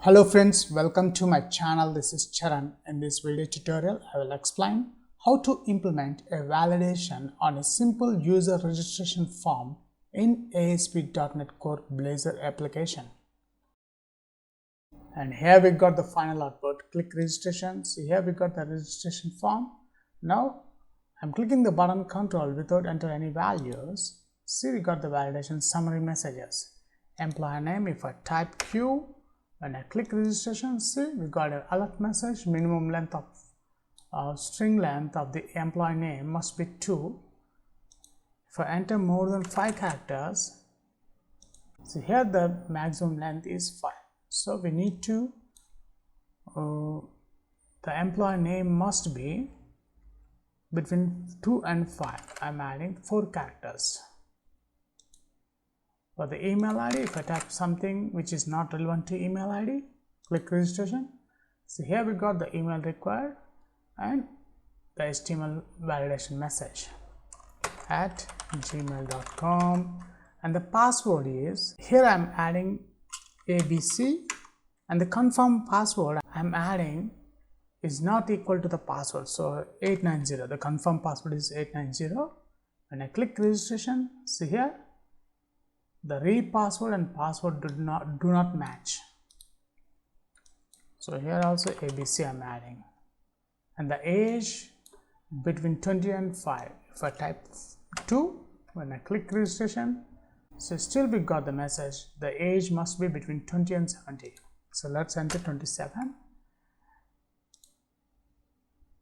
Hello friends, welcome to my channel. This is Charan. In this video tutorial, I will explain how to implement a validation on a simple user registration form in ASP.NET Core Blazor application. And here we got the final output. Click registration. See, here we got the registration form. Now I'm clicking the button control without entering any values. See, we got the validation summary messages. Employee name, if I type Q, when I click registration, see, we got an alert message. Minimum length of string length of the employee name must be 2. If I enter more than 5 characters, see here the maximum length is 5. So we need to, the employee name must be between 2 and 5. I'm adding 4 characters. For the email ID, if I type something which is not relevant to email ID, click registration. So here we got the email required and the HTML validation message at gmail.com, and the password is, here I'm adding ABC, and the confirm password I'm adding is not equal to the password, so 890, the confirm password is 890. When I click registration, see here the password and password do not match. So here also ABC I'm adding, and the age between 20 and 5. If I type 2, when I click registration, so still we got the message the age must be between 20 and 70. So let's enter 27,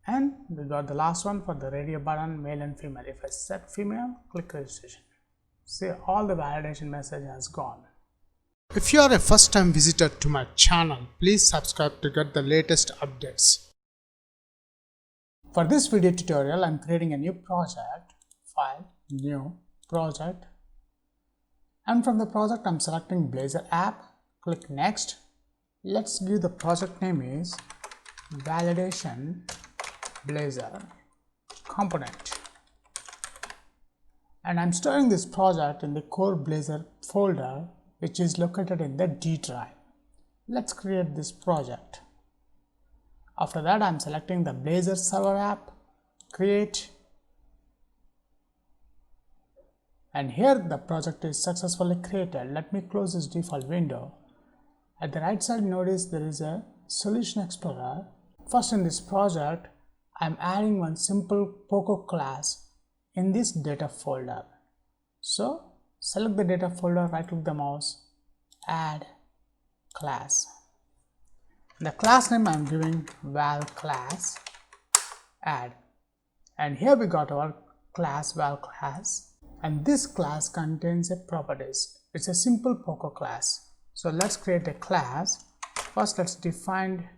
and we got the last one for the radio button, male and female. If I set female, click registration. See, all the validation message has gone. If you are a first time visitor to my channel, please subscribe to get the latest updates. For this video tutorial, I am creating a new project, file, new project, and from the project I am selecting Blazor app, click next. Let's give the project name is validation Blazor component. And I'm storing this project in the core Blazor folder, which is located in the D drive. Let's create this project. After that, I'm selecting the Blazor server app, create, and here the project is successfully created. Let me close this default window. At the right side, notice there is a solution explorer. First, in this project, I'm adding one simple Poco class in this data folder. So select the data folder, right click the mouse, add class. The class name I'm giving val class, add, and here we got our class val class, and this class contains a properties. It's a simple Poco class. So let's create a class. First let's define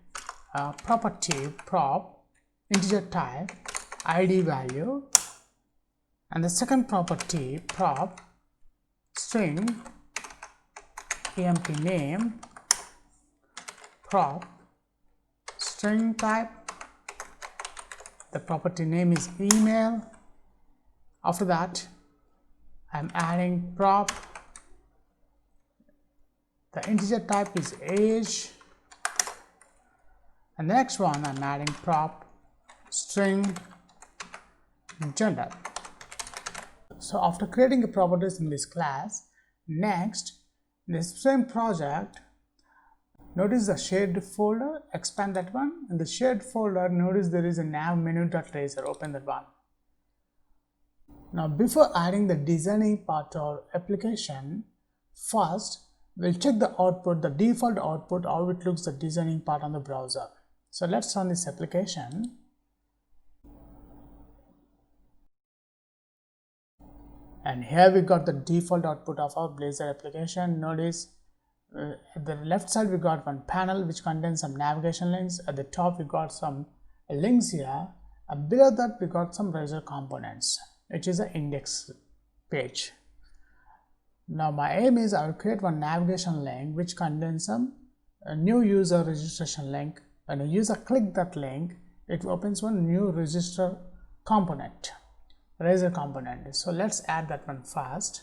property prop, integer type, id value, and the second property prop string empty name, prop string type, the property name is email. After that I'm adding prop, the integer type is age, and the next one I'm adding prop string gender. So after creating the properties in this class, next, in this same project, notice the shared folder, expand that one. In the shared folder, notice there is a nav menu.razor, open that one. Now before adding the designing part to our application, first we'll check the output, the default output, how it looks the designing part on the browser. So let's run this application. And here we got the default output of our Blazor application. Notice at the left side we got one panel which contains some navigation links. At the top we got some links here, and below that we got some browser components, which is an index page. Now my aim is I will create one navigation link which contains some new user registration link. When a user click that link, it opens one new register component, Razor component. So let's add that one first.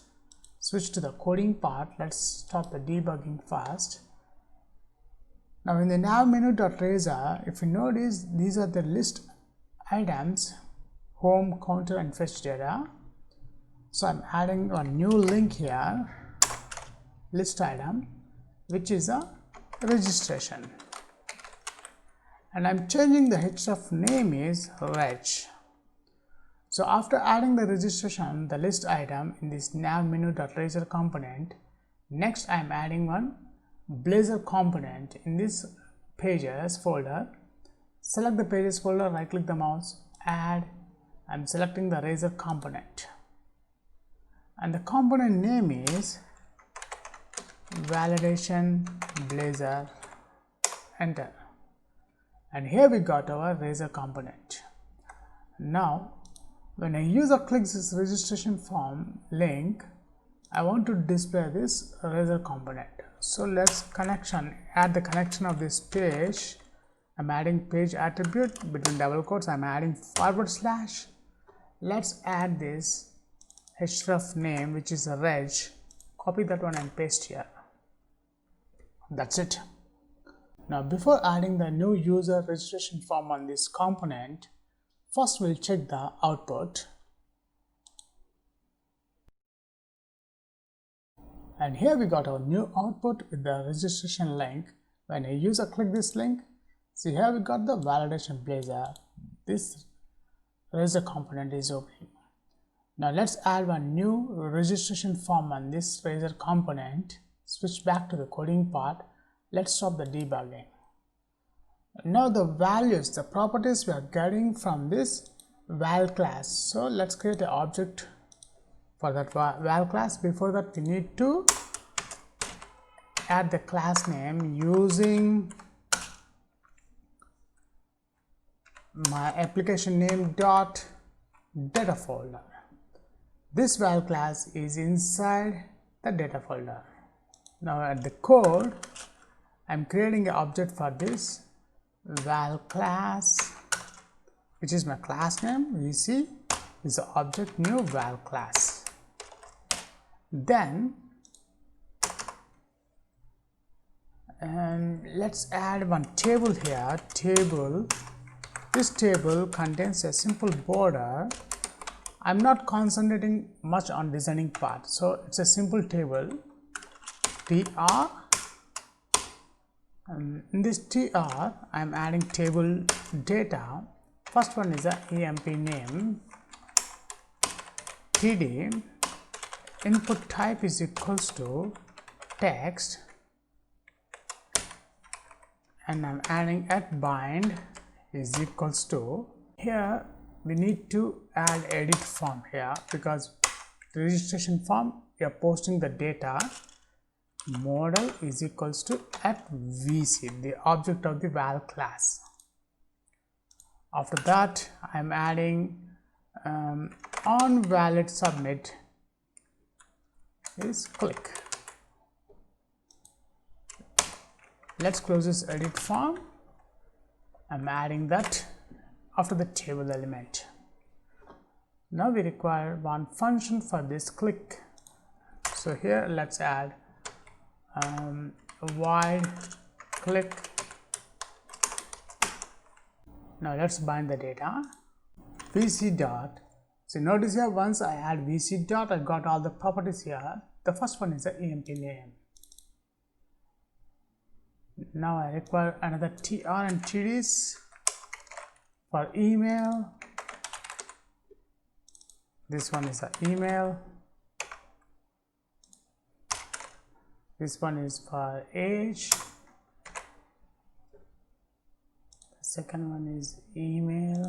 Switch to the coding part. Let's start the debugging first. Now in the nav menu.razor, if you notice, these are the list items: home, counter, and fetch data. So I'm adding a new link here, list item, which is a registration, and I'm changing the href name is reg. So after adding the registration, the list item in this nav menu.razor component, next I'm adding one Blazor component in this pages folder. Select the pages folder, right click the mouse, add. I'm selecting the razor component, and the component name is validation Blazor, enter, and here we got our razor component. Now when a user clicks this registration form link, I want to display this razor component. So let's add the connection of this page. I'm adding page attribute between double quotes. I'm adding /. Let's add this href name, which is a reg. Copy that one and paste here. That's it. Now before adding the new user registration form on this component, first we'll check the output. And here we got our new output with the registration link. When a user click this link, see here we got the validation Blazor. This razor component is opening. Now let's add one new registration form on this razor component. Switch back to the coding part. Let's stop the debugging. Now the values, the properties we are getting from this val class. So let's create an object for that val class. Before that, we need to add the class name using my application name dot data folder. This val class is inside the data folder. Now at the code, I'm creating an object for this val class, which is my class name. VC is the object new val class. Then let's add one table here. This table contains a simple border. I'm not concentrating much on designing part, so it's a simple table tr. In this tr, I'm adding table data. First one is a emp name, td, input type is equals to text, and I'm adding at bind is equals to, here we need to add edit form here, because the registration form we are posting the data. Model is equals to at vc, the object of the val class. After that, I'm adding on valid submit is click. Let's close this edit form. I'm adding that after the table element. Now we require one function for this click. So here let's add void click. Now let's bind the data. vc dot. So notice here, once I add vc dot, I got all the properties here. The first one is the emp name. Now I require another tr and tds for email. This one is the email. This one is for age. The second one is email.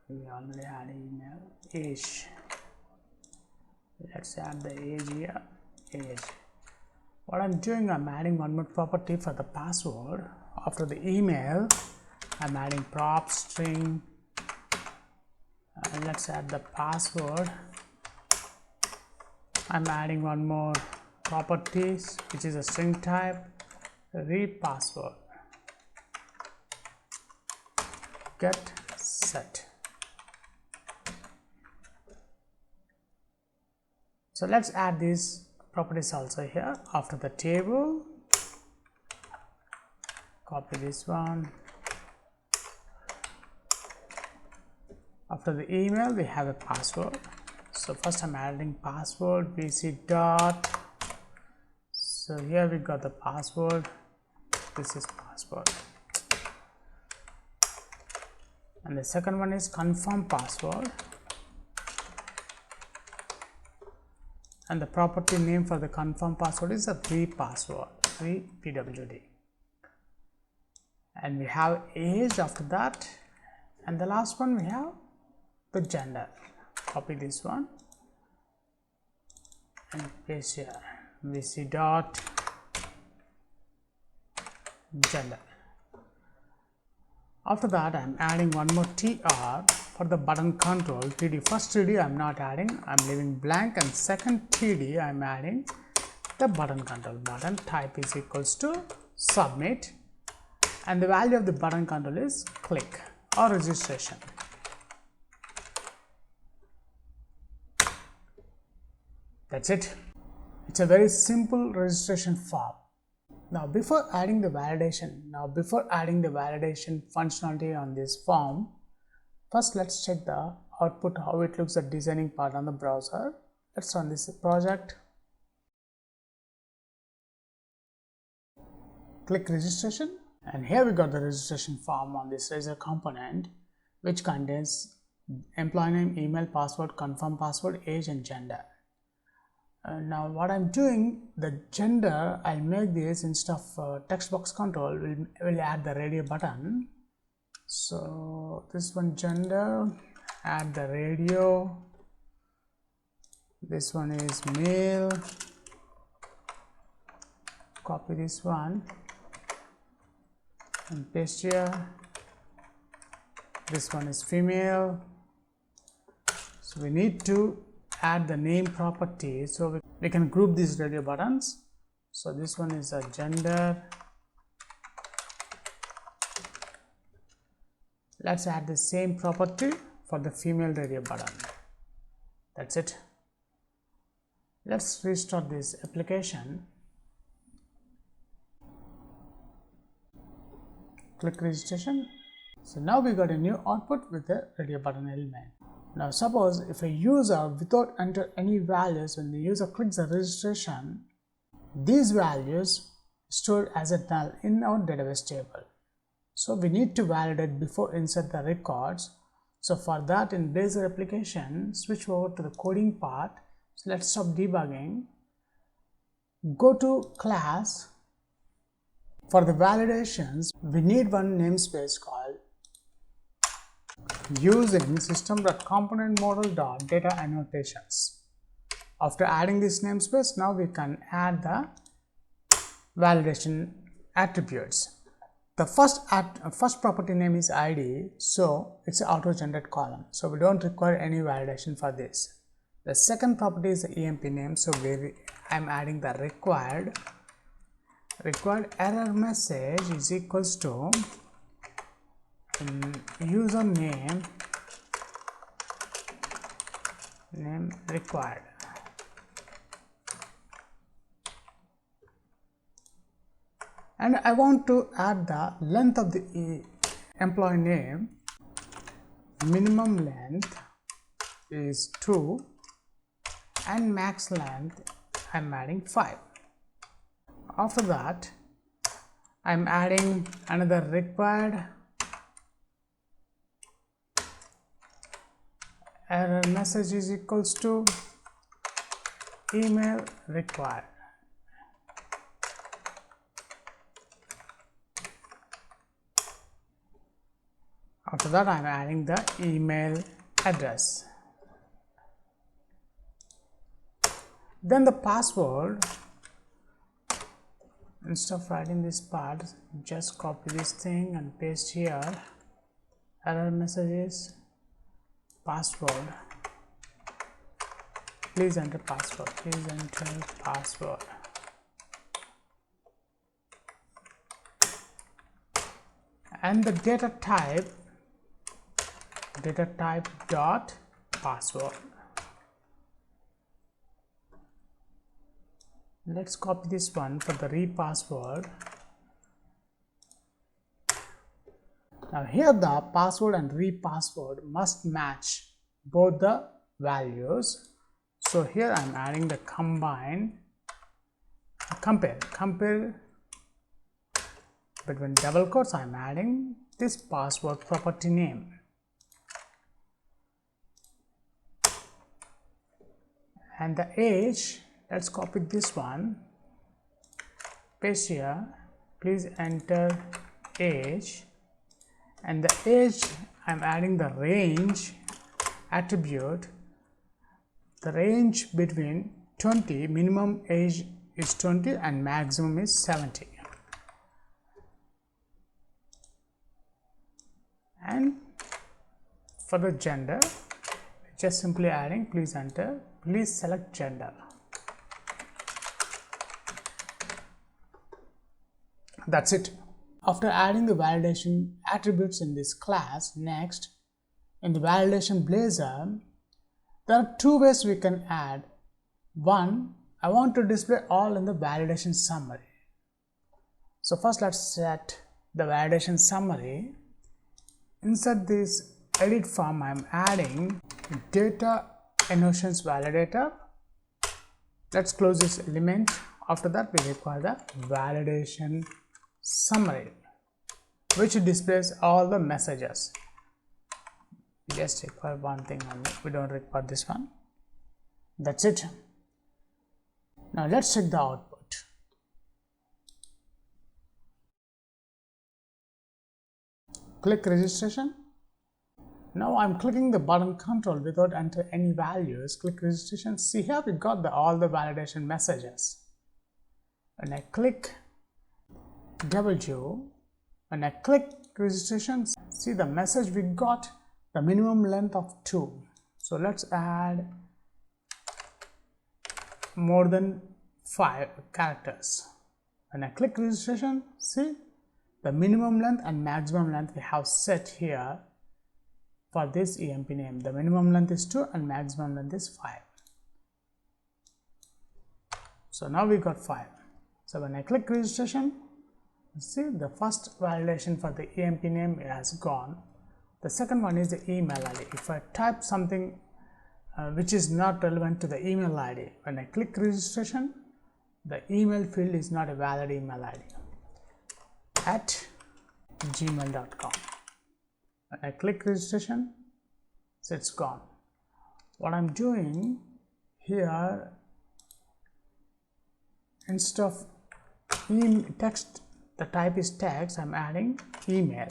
We already had email. Age. Let's add the age here. Age. What I'm doing, I'm adding one more property for the password. After the email, I'm adding prop string. Let's add the password. I'm adding one more properties, which is a string type, read password, get set. So let's add this properties also here. After the table, copy this one. After the email, we have a password. So first I'm adding password vc dot. So here we got the password. This is password. And the second one is confirm password. And the property name for the confirm password is a password, pwd. And we have age after that. And the last one we have the gender. Copy this one and paste here vc dot gender. After that, I am adding one more tr for the button control. td, first td I am not adding, I am leaving blank, and second td I am adding the button control. Button type is equals to submit, and the value of the button control is click or registration. That's it. It's a very simple registration form. Now before adding the validation functionality on this form, first let's check the output, how it looks at designing part on the browser. Let's run this project. Click registration, and here we got the registration form on this Blazor component, which contains employee name, email, password, confirm password, age and gender. Now what I'm doing, the gender, I'll make this instead of text box control, we'll add the radio button. So this one gender, add the radio, this one is male, copy this one and paste here, this one is female. So we need to add the name property, so we can group these radio buttons. So this one is a gender. Let's add the same property for the female radio button. That's it. Let's restart this application. Click registration. So now we got a new output with the radio button element. Now suppose if a user without enter any values, when the user clicks the registration, these values stored as a null in our database table. So we need to validate before insert the records. So for that, in Blazor application, switch over to the coding part. So let's stop debugging. Go to class. For the validations, we need one namespace called using system.componentModel.data annotations. After adding this namespace, now we can add the validation attributes. The first property name is id, so it's an auto-generated column, so we don't require any validation for this. The second property is the emp name, so I'm adding the required error message is equals to username name required. And I want to add the length of the employee name. Minimum length is 2 and max length I'm adding 5. After that, I'm adding another required error message is equals to email required. After that, I am adding the email address. Then the password, instead of writing this part, just copy this thing and paste here. Error messages, password. Please enter password. Please enter password. And the data type dot password. Let's copy this one for the repassword. Now here the password and repassword must match both the values. So here I am adding the compare between double quotes. I am adding this password property name, and the age, let's copy this one, paste here, please enter age, and the age I am adding the range attribute, the range between 20, minimum age is 20 and maximum is 70. And for the gender, just simply adding, please enter, please select gender. That's it. After adding the validation attributes in this class, next in the validation Blazor, there are two ways we can add. One, I want to display all in the validation summary. So first let's set the validation summary. Inside this edit form, I am adding data notions validator. Let's close this element. After that, we require the validation summary, which displays all the messages. We just require one thing only, we don't require this one. That's it. Now let's check the output. Click registration. Now I'm clicking the button control without entering any values. Click registration. See here we got all the validation messages. When I click W, when I click registration, see the message we got, the minimum length of 2. So let's add more than 5 characters. When I click registration, see the minimum length and maximum length we have set here for this EMP name. The minimum length is 2 and maximum length is 5. So now we got 5. So when I click registration, see the first validation for the EMP name has gone. The second one is the email ID. If I type something which is not relevant to the email ID, when I click registration, the email field is not a valid email ID at gmail.com. When I click registration, so it's gone. What I'm doing here, instead of text, the type is text, I'm adding email.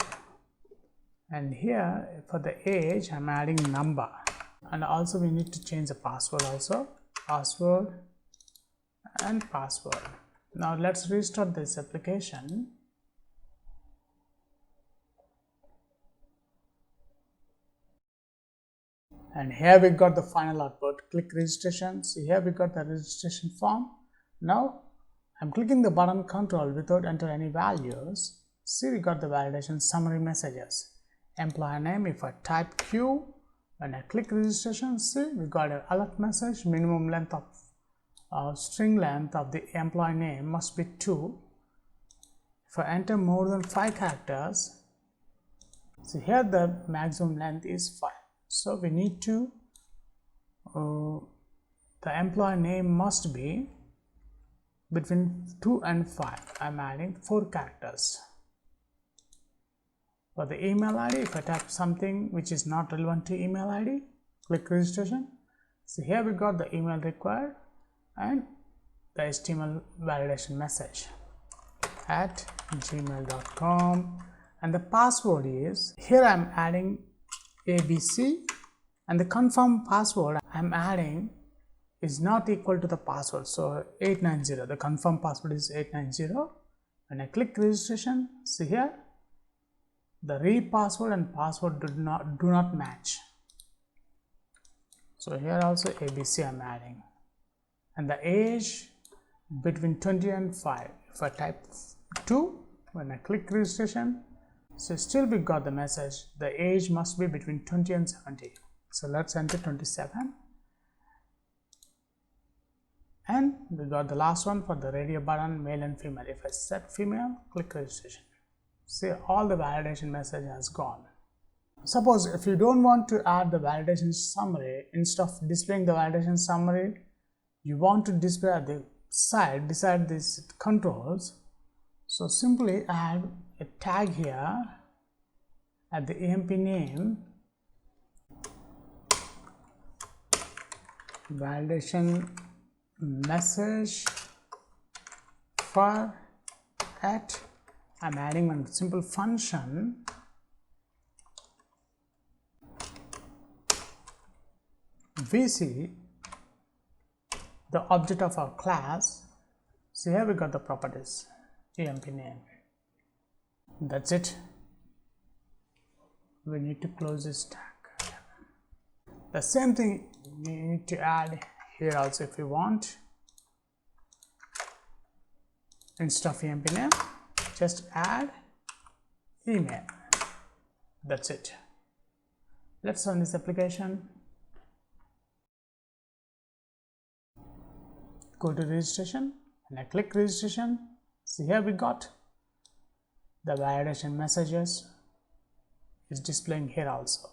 And here for the age, I'm adding number. And also we need to change the password also. Password and password. Now let's restart this application. And here we got the final output. Click registration. See here we got the registration form. Now I'm clicking the button control without entering any values. See we got the validation summary messages. Employer name, if I type Q, when I click registration, see we got an alert message. Minimum length of string length of the employee name must be 2. If I enter more than 5 characters, see here the maximum length is 5. So we need to, the employee name must be between 2 and 5. I'm adding 4 characters. For the email ID, if I type something which is not relevant to email ID, click registration. So here we got the email required and the HTML validation message at gmail.com, and the password is, here I'm adding ABC, and the confirm password I'm adding is not equal to the password, so 890, the confirm password is 890. When I click registration, see here the repassword and password do not match. So here also ABC I'm adding, and the age between 20 and 5. If I type 2, when I click registration, so still we got the message, the age must be between 20 and 70. So let's enter 27. And we got the last one for the radio button, male and female. If I set female, click registration. See, all the validation message has gone. Suppose if you don't want to add the validation summary, instead of displaying the validation summary, you want to display at the side beside these controls. So simply add a tag here at the AMP name, validation message for at. I'm adding one simple function VC, the object of our class. So here we got the properties, AMP name. That's it. We need to close this tag. The same thing we need to add here also if you want. Instead of AMP name, just add email. That's it. Let's run this application. Go to registration and I click registration. See, here we got the validation messages is displaying here also.